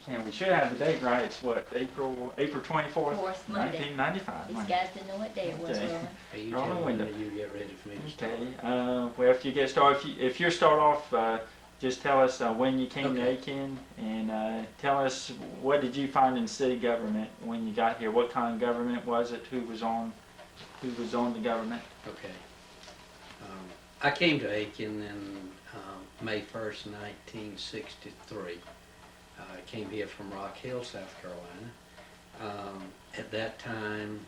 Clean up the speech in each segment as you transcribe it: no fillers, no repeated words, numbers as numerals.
And we should have the date right. It's what, April 24th, Fourth Monday. 1995. These guys didn't know what day it was, Okay. Roland. Hey, you Roland tell me Windham. when you get ready for me to start. Okay. Well, if you get started, if you start off, just tell us when you came to Okay. Aiken, and tell us what did you find in city government when you got here. What kind of government was it? Who was on the government? Okay. I came to Aiken in May 1st, 1963. I came here from Rock Hill, South Carolina. At that time,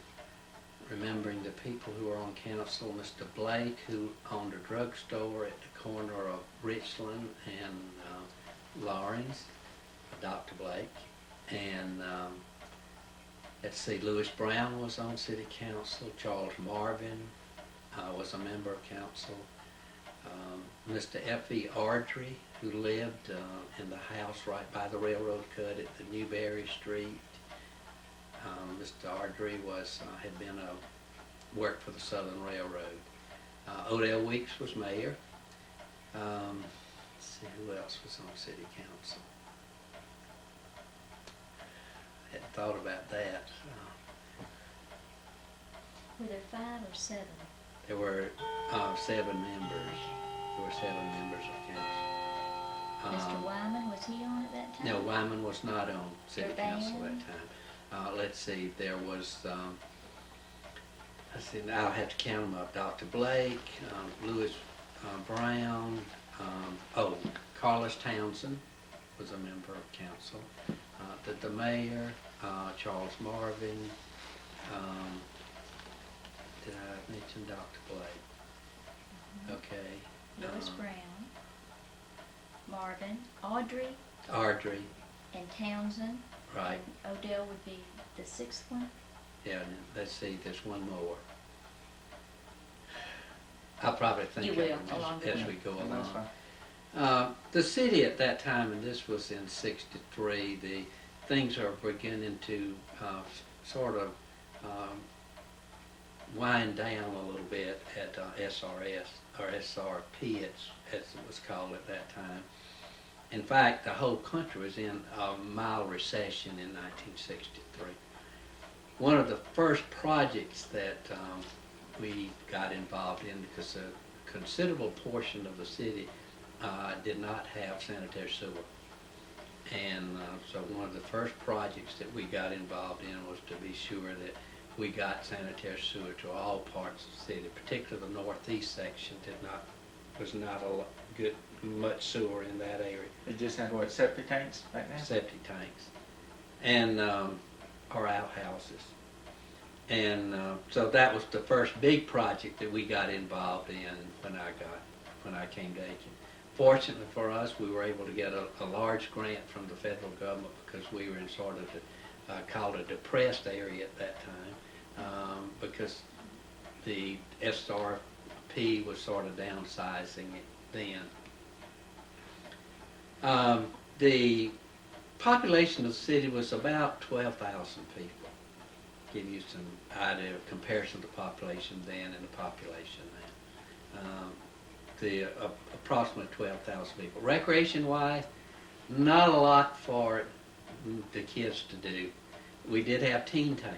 remembering the people who were on council, Mr. Blake, who owned a drugstore at the corner of Richland and Lawrence, Dr. Blake, and let's see, Lewis Brown was on city council, Charles Marvin was a member of council, Mr. F.E. Ardrey, who lived in the house right by the railroad cut at the Newberry Street. Mr. Ardrey had been worked for the Southern Railroad. Odell Weeks was mayor. Let's see, who else was on city council? I hadn't thought about that. Were there 5 or 7? There were 7 members. There were 7 members of council. Mr. Wyman, was he on at that time? No, Wyman was not on city Their council at band? that time. Let's see, there was, let's see, I'll have to count them up. Dr. Blake, Lewis Brown, Carlos Townsend was a member of council. The mayor, Charles Marvin, did I mention Dr. Blake? Okay. Lewis Brown, Marvin, Audrey, Ardrey, and Townsend. right. And Odell would be the 6th one. Yeah, and let's see, there's one more. I'll probably think You of will, them along the as way. we go That's along. fine. The city at that time, and this was in '63, the things are beginning to sort of wind down a little bit at SRS, or SRP as it was called at that time. In fact, the whole country was in a mild recession in 1963. One of the first projects that we got involved in, because a considerable portion of the city did not have sanitary sewer. And so one of the first projects that we got involved in was to be sure that we got sanitary sewer to all parts of the city, particularly the northeast section was not much sewer in that area. They just had what, septic tanks back then? Septic tanks, and our outhouses. And so that was the first big project that we got involved in when I came to Aiken. Fortunately for us, we were able to get a large grant from the federal government because we were in sort of called a depressed area at that time, because the SRP was sort of downsizing it then. The population of the city was about 12,000 people. Give you some idea of comparison to the population then and the population now. Approximately 12,000 people. Recreation-wise, not a lot for the kids to do. We did have Teen Town.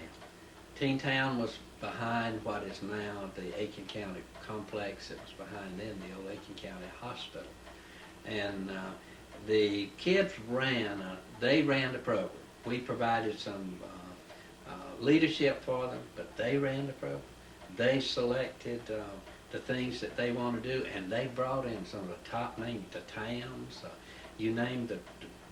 Teen Town was behind what is now the Aiken County complex. It was behind then the old Aiken County Hospital. And the kids ran the program. We provided some leadership for them, but they ran the program. They selected the things that they want to do, and they brought in some of the top names, the towns, you name the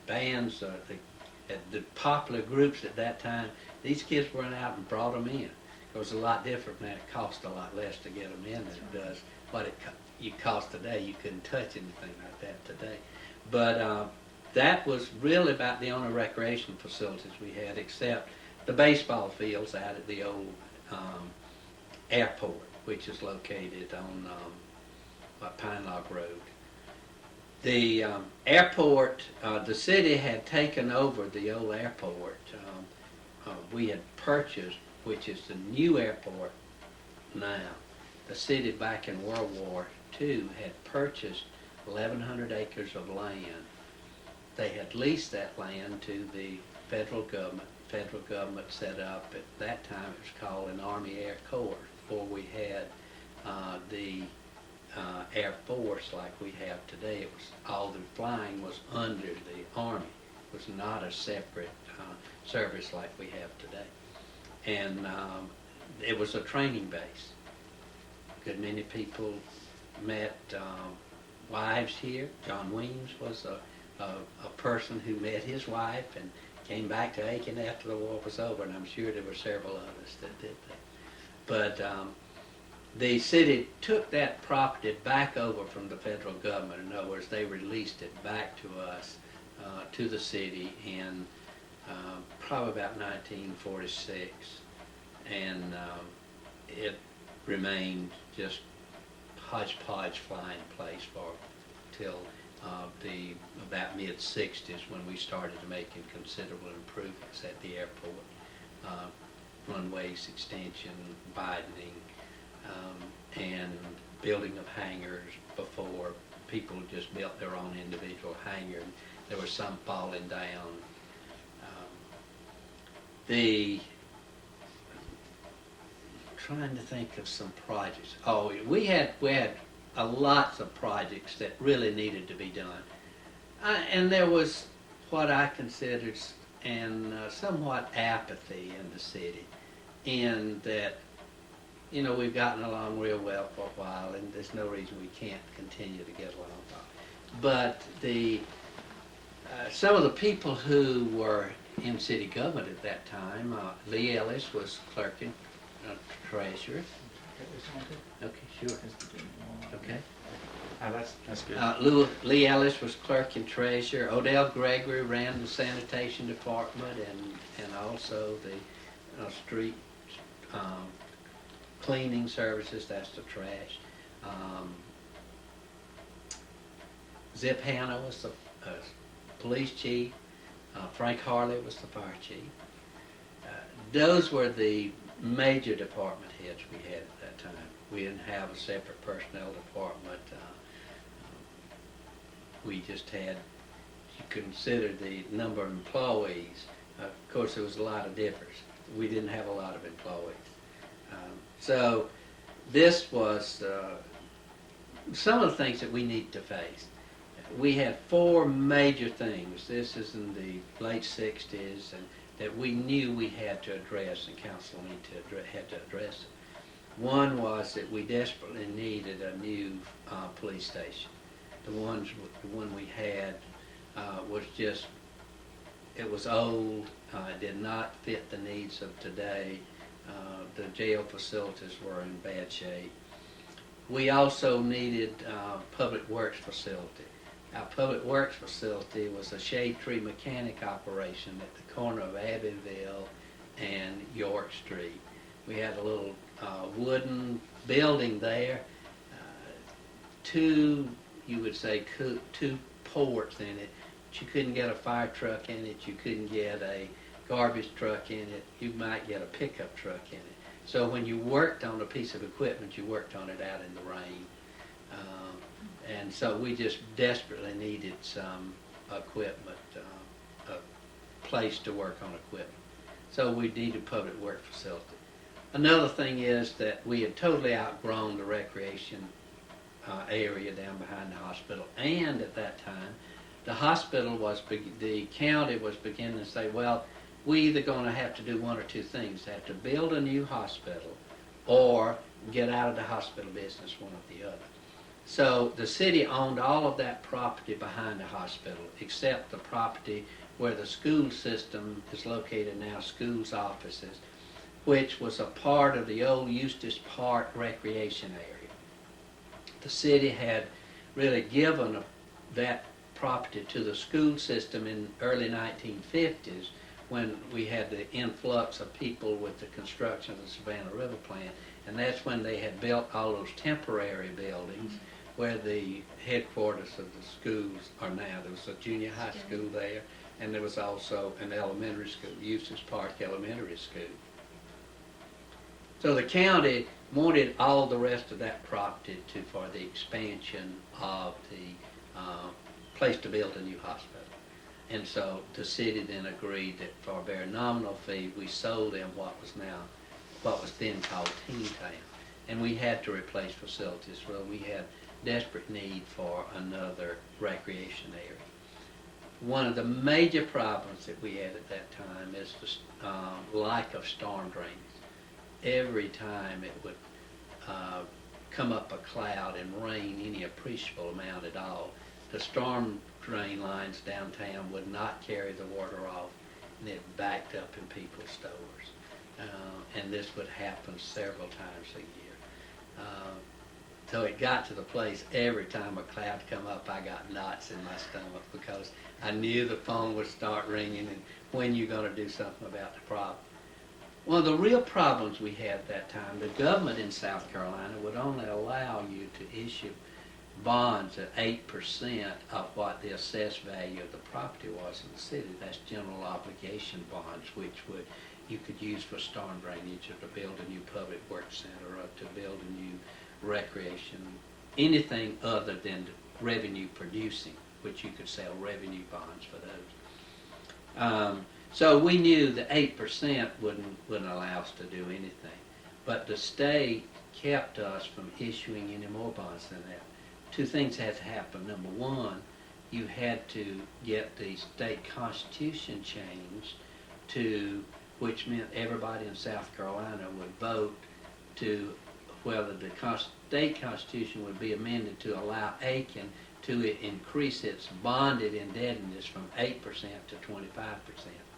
bands, the popular groups at that time. These kids went out and brought them in. It was a lot different now. It cost a lot less to get them in than it does what you cost today. You couldn't touch anything like that today. But that was really about the only recreation facilities we had, except the baseball fields out at the old airport, which is located on Pine Log Road. The airport, the city had taken over the old airport. We had purchased, which is the new airport now. The city back in World War II had purchased 1,100 acres of land they had leased that land to the federal government. Federal government set up, at that time it was called an Army Air Corps, before we had the Air Force like we have today. It was all the flying was under the Army. It was not a separate service like we have today. And it was a training base. A good many people met wives here. John Weems was a person who met his wife and came back to Aiken after the war was over, and I'm sure there were several others that did that. But the city took that property back over from the federal government. In other words, they released it back to us, to the city in probably about 1946. And it remained just hodgepodge flying place for till the about mid-60s, when we started making considerable improvements at the airport. Runways extension, widening, and building of hangars. Before, people just built their own individual hangar. There was some falling down. Trying to think of some projects. Oh, we had lots of projects that really needed to be done, and there was what I considered somewhat apathy in the city, in that, you know, we've gotten along real well for a while, and there's no reason we can't continue to get along. But some of the people who were in city government at that time, Lee Ellis was clerk and treasurer. Okay, sure. Okay. That's good. Lee Ellis was clerk and treasurer. Odell Gregory ran the sanitation department and also the street cleaning services. That's the trash. Zip Hanna was the police chief. Frank Harley was the fire chief. Those were the major department heads we had at that time. We didn't have a separate personnel department. We just had, you consider the number of employees. Of course, there was a lot of difference. We didn't have a lot of employees. So this was some of the things that we need to face. We had four major things. This is in the late 60s, and that we knew we had to address, and council had to address it. One was that we desperately needed a new police station. The one we had was just, it was old, it did not fit the needs of today. The jail facilities were in bad shape. We also needed public works facility. Our public works facility was a shade tree mechanic operation at the corner of Abbeville and York Street. We had a little wooden building there, two ports in it. But you couldn't get a fire truck in it, you couldn't get a garbage truck in it, you might get a pickup truck in it. So when you worked on a piece of equipment, you worked on it out in the rain. And so we just desperately needed some equipment, a place to work on equipment. So we needed a public work facility. Another thing is that we had totally outgrown the recreation area down behind the hospital. And at that time, the county was beginning to say, well, we either going to have to do one or two things. Have to build a new hospital or get out of the hospital business, one or the other. So the city owned all of that property behind the hospital, except the property where the school system is located now, schools offices, which was a part of the old Eustis Park recreation area. The city had really given that property to the school system in early 1950s, when we had the influx of people with the construction of the Savannah River plant, and that's when they had built all those temporary buildings where the headquarters of the schools are now. There was a junior high school there, and there was also an elementary school, Eustis Park Elementary School. So the county wanted all the rest of that property for the expansion of the place to build a new hospital. And so the city then agreed that for a very nominal fee, we sold them what was then called Teen Town. And we had to replace facilities. Well, we had desperate need for another recreation area. One of the major problems that we had at that time is the lack of storm drainage. Every time it would come up a cloud and rain any appreciable amount at all, the storm drain lines downtown would not carry the water off, and it backed up in people's stores. And this would happen several times a year. So it got to the place every time a cloud come up, I got knots in my stomach because I knew the phone would start ringing and when you going to do something about the problem. One of the real problems we had at that time, the government in South Carolina would only allow you to issue bonds at 8% of what the assessed value of the property was in the city. That's general obligation bonds, which you could use for storm drainage or to build a new public works center or to build a new recreation, anything other than revenue producing, which you could sell revenue bonds for those. So we knew that 8% wouldn't allow us to do anything. But the state kept us from issuing any more bonds than that. Two things had to happen. Number one, you had to get the state constitution changed to, which meant everybody in South Carolina would vote to whether the state constitution would be amended to allow Aiken to increase its bonded indebtedness from 8% to 25%,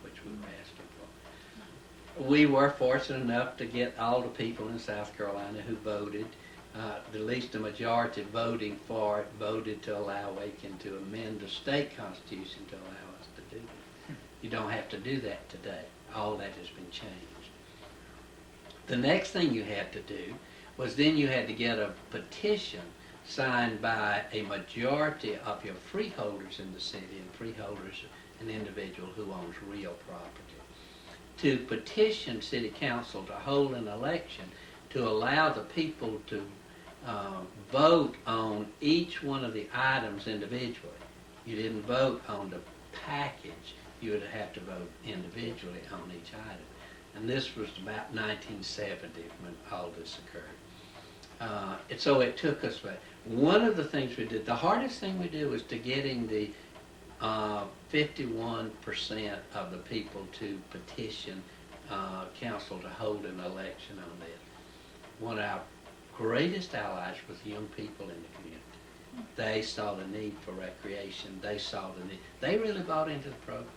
which we were asking for. We were fortunate enough to get all the people in South Carolina who voted, at least the majority voting for it, voted to allow Aiken to amend the state constitution to allow us to do that. You don't have to do that today. All that has been changed. The next thing you had to do was then you had to get a petition signed by a majority of your freeholders in the city, and freeholders an individual who owns real property, to petition city council to hold an election to allow the people to vote on each one of the items individually. You didn't vote on the package. You would have to vote individually on each item. And this was about 1970 when all this occurred. And so it took us back. One of the things we did, the hardest thing we did was to getting the 51% of the people to petition council to hold an election on this. One of our greatest allies was young people in the community. They saw the need for recreation. They saw the need. They really bought into the program.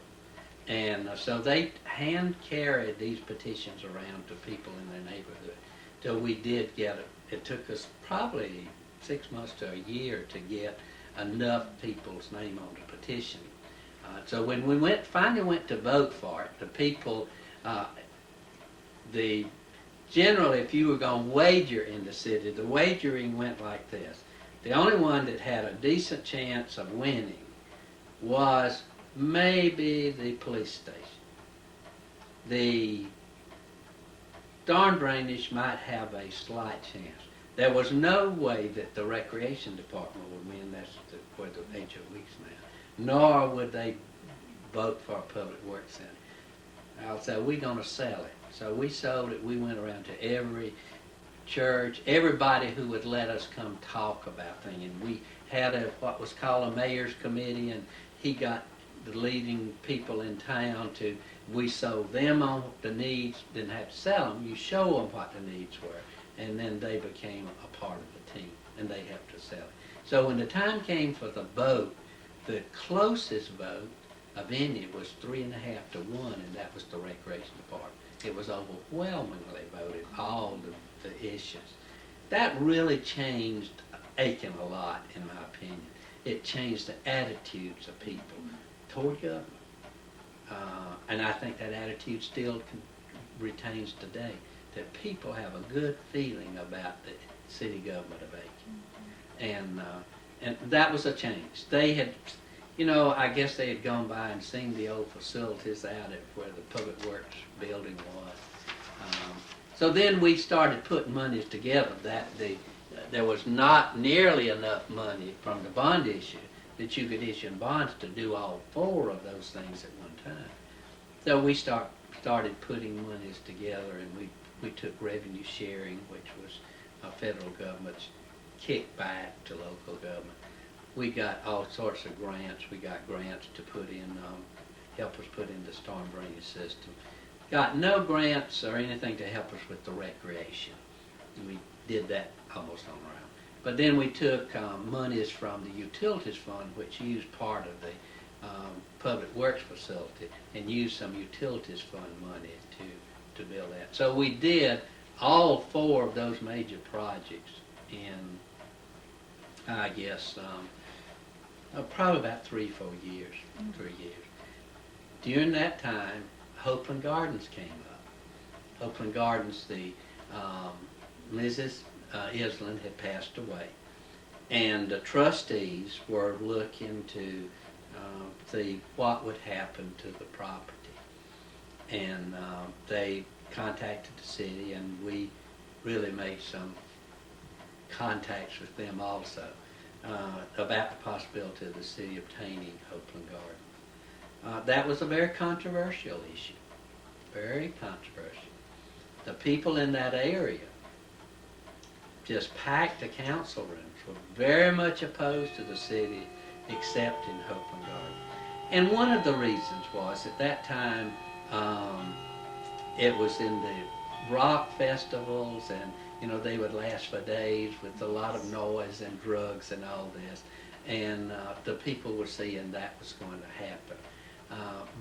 And so they hand carried these petitions around to people in their neighborhood till we did get it. It took us probably 6 months to a year to get enough people's name on the petition. So when we finally went to vote for it, the people, generally if you were going to wager in the city, the wagering went like this. The only one that had a decent chance of winning was maybe the police station. The storm drainage might have a slight chance. There was no way that the recreation department would win. That's where the HOV's now. Nor would they vote for a public works center. I'll say, we're going to sell it. So we sold it. We went around to every church, everybody who would let us come talk about things. And we had what was called a mayor's committee, and he got the leading people in town to, we sold them on the needs, didn't have to sell them. You show them what the needs were, and then they became a part of the team, and they have to sell it. So when the time came for the vote, the closest vote of any was 3.5 to 1, and that was the recreation department. It was overwhelmingly voted, all the issues. That really changed Aiken a lot, in my opinion. It changed the attitudes of people toward government. And I think that attitude still retains today, that people have a good feeling about the city government of Aiken. And that was a change. They had, I guess they had gone by and seen the old facilities out at where the Public Works building was. So then we started putting monies together. There was not nearly enough money from the bond issue. that you could issue bonds to do all 4 of those things at one time. So we started putting monies together, and we took revenue sharing, which was federal government's kickback to local government. We got all sorts of grants. We got grants to put in, help us put in the storm drainage system. Got no grants or anything to help us with the recreation. We did that almost on our own. But then we took monies from the utilities fund, which used part of the public works facility, and used some utilities fund money to build that. So we did all 4 of those major projects in, I guess, probably about 3-4 years. 3 years. During that time, Hopeland Gardens came up. Hopeland Gardens, the Mrs. Island had passed away, and the trustees were looking to see what would happen to the property. And they contacted the city, and we really made some contacts with them also about the possibility of the city obtaining Hopeland Gardens. That was a very controversial issue, very controversial. The people in that area just packed the council rooms, were very much opposed to the city accepting Hopeland Gardens. And one of the reasons was at that time it was in the rock festivals, and they would last for days with a lot of noise and drugs and all this, and the people were seeing that was going to happen.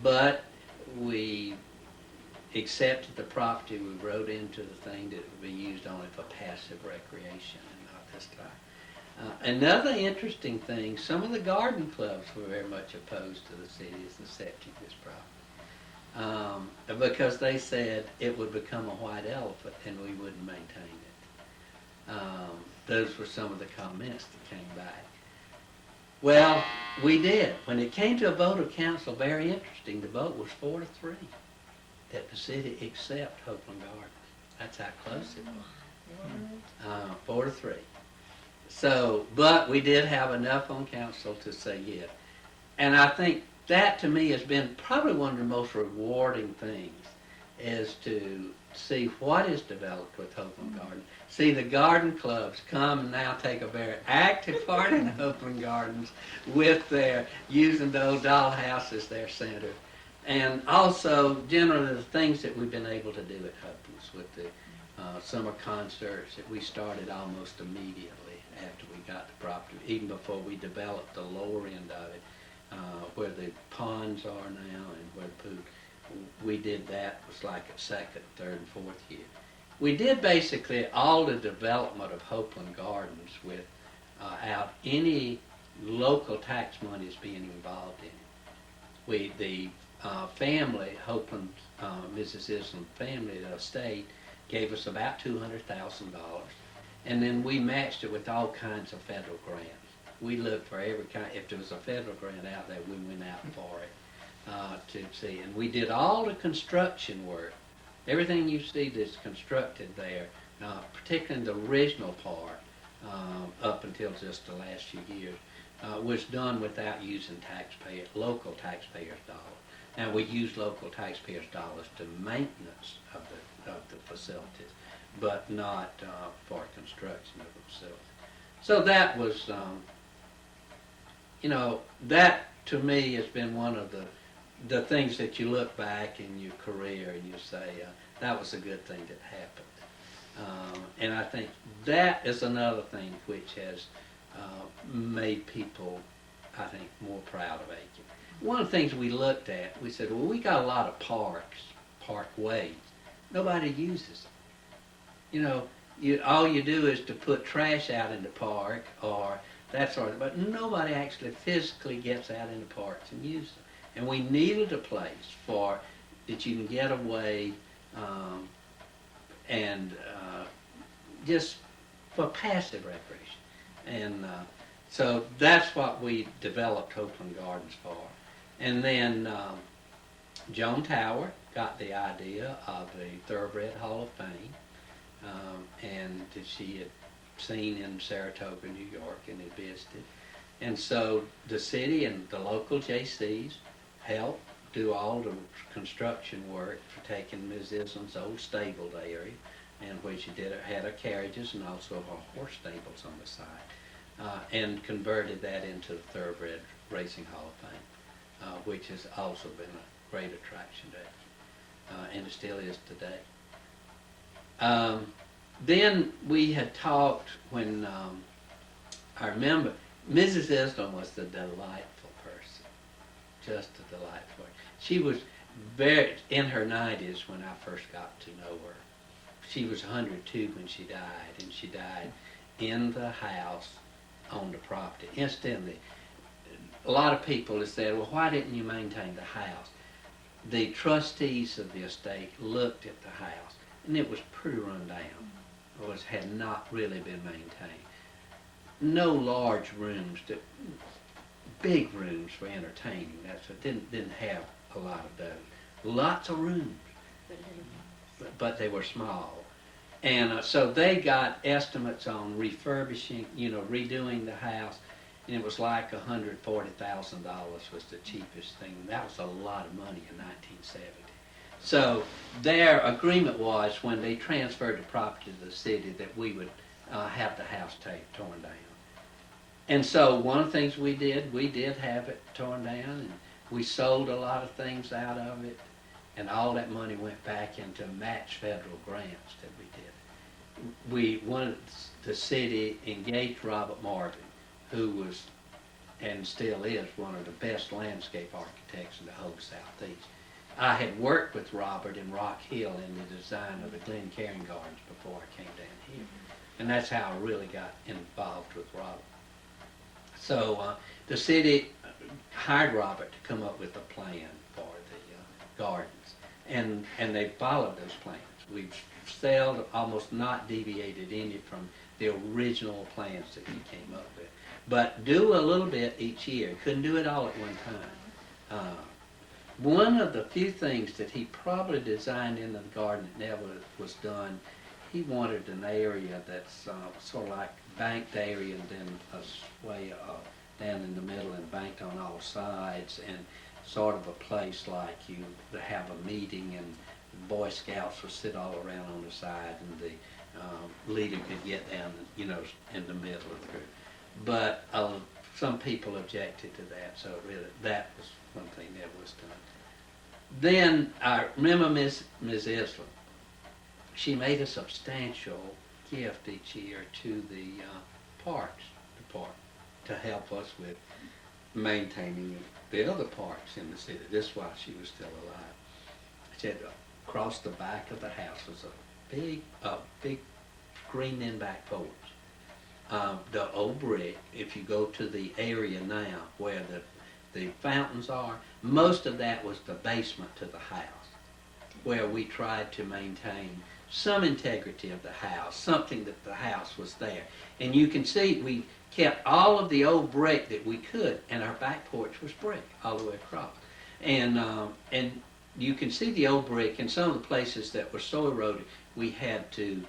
But we accepted the property. We wrote into the thing that it would be used only for passive recreation and not this time. Another interesting thing, some of the garden clubs were very much opposed to the city's accepting this property because they said it would become a white elephant and we wouldn't maintain it. Those were some of the comments that came back. Well, we did. When it came to a vote of council, very interesting, the vote was 4-3 that the city accept Hopeland Gardens. That's how close it was. 4-3. So, but we did have enough on council to say yes. And I think that to me has been probably one of the most rewarding things, is to see what is developed with Hopeland Gardens. See the garden clubs come and now take a very active part in Hopeland Gardens with their, using the old dollhouse as their center. And also, generally, the things that we've been able to do at Hopeland's with the summer concerts that we started almost immediately after we got the property, even before we developed the lower end of it, where the ponds are now and where the pool. We did that, was like at 2nd, 3rd, and 4th year. We did basically all the development of Hopeland Gardens without any local tax monies being involved in it. The family, Hopeland, Mrs. Islam family, the estate, gave us about $200,000, and then we matched it with all kinds of federal grants. We looked for every kind. If there was a federal grant out there, we went out for it to see. And we did all the construction work. Everything you see that's constructed there, particularly in the original part, up until just the last few years, was done without using local taxpayers' dollars. And we use local taxpayers' dollars to maintenance of the facilities, but not for construction of the facility. So that was, that to me has been one of the things that you look back in your career and you say, that was a good thing that happened. And I think that is another thing which has made people, I think, more proud of Aiken. One of the things we looked at, we said, well, we got a lot of parks, parkways. Nobody uses them. All you do is to put trash out in the park or that sort of, but nobody actually physically gets out in the parks and uses them. And we needed a place for that you can get away and just for passive recreation. And so that's what we developed Hopeland Gardens for. And then Joan Tower got the idea of the Thoroughbred Hall of Fame, and that she had seen in Saratoga, New York, and had visited. And so the city and the local J.C.'s helped do all the construction work for taking Ms. Islam's old stable area, and where she had her carriages and also her horse stables on the side, and converted that into the Thoroughbred Racing Hall of Fame, which has also been a great attraction there, and it still is today. Then we had talked when, I remember, Mrs. Islam was a delightful person, just a delightful. She was very, in her 90s when I first got to know her. She was 102 when she died, and she died in the house on the property. Incidentally, a lot of people have said, well, why didn't you maintain the house? The trustees of the estate looked at the house, and it was pretty run down. It had not really been maintained. No large rooms, big rooms for entertaining. That's what didn't have a lot of those. Lots of rooms, but they were small. And so they got estimates on refurbishing, redoing the house, and it was like $140,000 was the cheapest thing. That was a lot of money in 1970. So their agreement was, when they transferred the property to the city, that we would have the house torn down. And so one of the things we did have it torn down, and we sold a lot of things out of it, and all that money went back into matched federal grants that we did. The city engaged Robert Marvin, who was, and still is, one of the best landscape architects in the whole Southeast. I had worked with Robert in Rock Hill in the design of the Glen Cairn Gardens before I came down here. And that's how I really got involved with Robert. So the city hired Robert to come up with a plan for the gardens. And they followed those plans. We've almost not deviated any from the original plans that he came up with. But do a little bit each year. Couldn't do it all at one time. One of the few things that he probably designed in the garden that never was done, he wanted an area that's sort of like banked area, and then a sway down in the middle and banked on all sides, and sort of a place like you to have a meeting, and the Boy Scouts would sit all around on the side, and the leader could get down, in the middle of the group. But some people objected to that, so really that was one thing that was done. Then I remember Ms. Islam. She made a substantial gift each year to the parks department to help us with maintaining the other parks in the city. This is while she was still alive. She had across the back of the house was a big green-in back porch. The old brick, if you go to the area now where the fountains are, most of that was the basement to the house, where we tried to maintain some integrity of the house, something that the house was there. And you can see we kept all of the old brick that we could, and our back porch was brick all the way across. And you can see the old brick in some of the places that were so eroded, we had to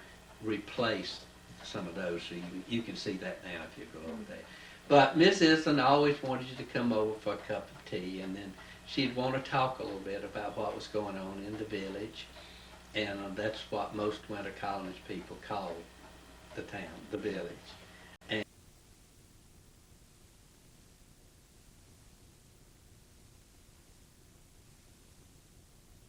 replace some of those. So you can see that now if you go over there. But Miss Islam always wanted you to come over for a cup of tea, and then she'd want to talk a little bit about what was going on in the village. And that's what most winter colonies people called the town, the village.